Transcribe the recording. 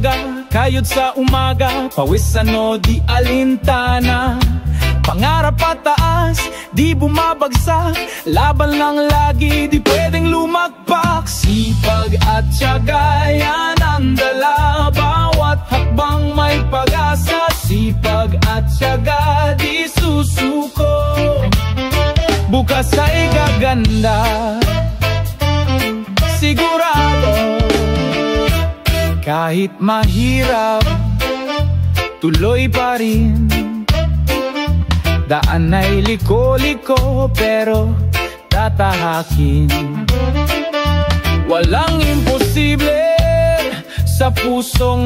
umaga, kayod sa umaga, pawisan o di alintana. Pangarap pataas, di bumabagsak, laban lang lagi, di pwedeng lumagpak. Sipag at tiyaga, yan ang dala, bawat hakbang may pag-asa. Sipag at tiyaga, di susuko, bukas ay gaganda, sigurado. Kahit mahirap, tuloy pa rin. Daan ay liko-liko, pero tatahakin. Walang imposible sa pusong